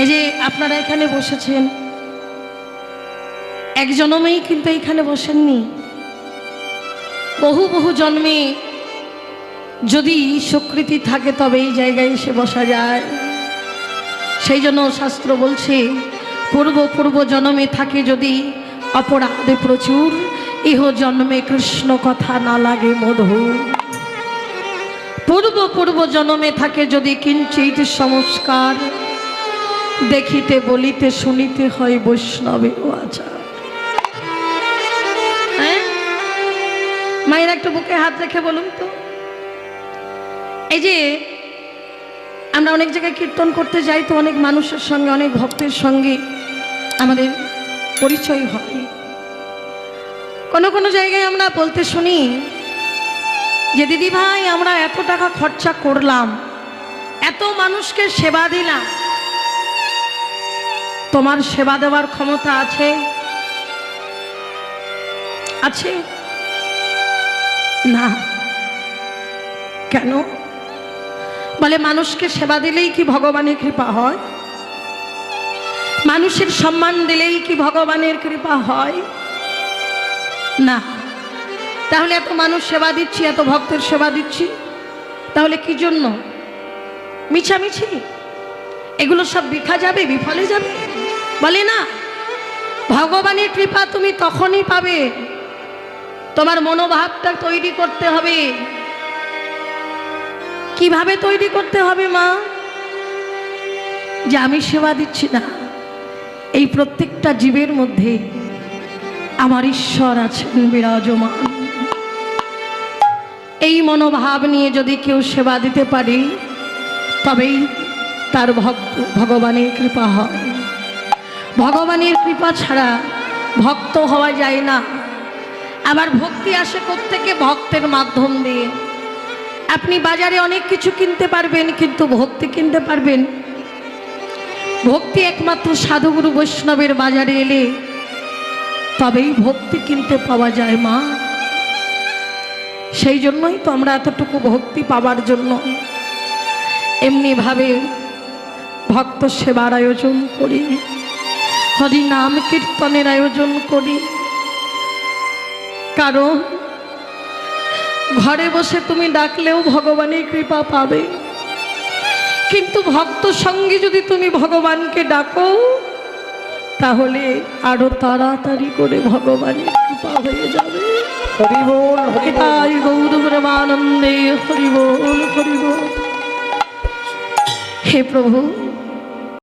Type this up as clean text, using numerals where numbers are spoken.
এই যে আপনারা এখানে বসেছেন, এক জন্মেই কিন্তু এখানে বসেননি, বহু বহু জন্মে যদি সুকৃতি থাকে তবে এই জায়গায় এসে বসা যায়। সেই জন্য শাস্ত্র বলছে, পূর্ব পূর্ব জন্মে থাকে যদি অপরাধে প্রচুর, ইহ জন্মে কৃষ্ণ কথা না লাগে মধুর। পূর্ব পূর্ব জন্মে থাকে যদি কিঞ্চিত সংস্কার, দেখিতে বলিতে শুনিতে হয় বৈষ্ণবের আচার। হ্যাঁ মায়ের একটু বুকে হাত রেখে বলুন তো, এই যে আমরা অনেক জায়গায় কীর্তন করতে যাই তো অনেক মানুষের সঙ্গে, অনেক ভক্তের সঙ্গে আমাদের পরিচয় হয়। কোনো কোনো জায়গায় আমরা বলতে শুনি যে দিদি ভাই আমরা এত টাকা খরচা করলাম, এত মানুষকে সেবা দিলাম, তোমার সেবা দেওয়ার ক্ষমতা আছে? আছে না। কেন? বলে মানুষকে সেবা দিলেই কি ভগবানের কৃপা হয়? মানুষের সম্মান দিলেই কি ভগবানের কৃপা হয়? না। তাহলে এত মানুষ সেবা দিচ্ছি, এত ভক্তের সেবা দিচ্ছি, তাহলে কি জন্য? মিছামিছি এগুলো সব বৃথা যাবে, বিফলে যাবে? বলে না, ভগবানের কৃপা তুমি তখনই পাবে, তোমার মনোভাবটা তৈরি করতে হবে। কিভাবে তৈরি করতে হবে মা? যে আমি সেবা দিচ্ছি না, এই প্রত্যেকটা জীবের মধ্যে আমার ঈশ্বর আছেন বিরাজমান। এই মনোভাব নিয়ে যদি কেউ সেবা দিতে পারে তবেই তার ভগবানের কৃপা হয়। ভগবানের কৃপা ছাড়া ভক্ত হওয়া যায় না। আবার ভক্তি আসে কোত্থেকে? ভক্তের মাধ্যম দিয়ে। আপনি বাজারে অনেক কিছু কিনতে পারবেন, কিন্তু ভক্তি কিনতে পারবেন? ভক্তি একমাত্র সাধুগুরু বৈষ্ণবের বাজারে এলে তবেই ভক্তি কিনতে পাওয়া যায় মা। সেই জন্যই তো আমরা এতটুকু ভক্তি পাওয়ার জন্য এমনিভাবে ভক্ত সেবার আয়োজন করি, হরি নাম কীর্তনের আয়োজন করি। কারণ ঘরে বসে তুমি ডাকলেও ভগবানের কৃপা পাবে, কিন্তু ভক্ত সঙ্গে যদি তুমি ভগবানকে ডাকো তাহলে আরো তাড়াতাড়ি করে ভগবানের কৃপা হয়ে যাবে। হরি বল, হরিতাই গৌর ব্রহ্মানন্দে, হরি বল, হরি বল। হে প্রভু,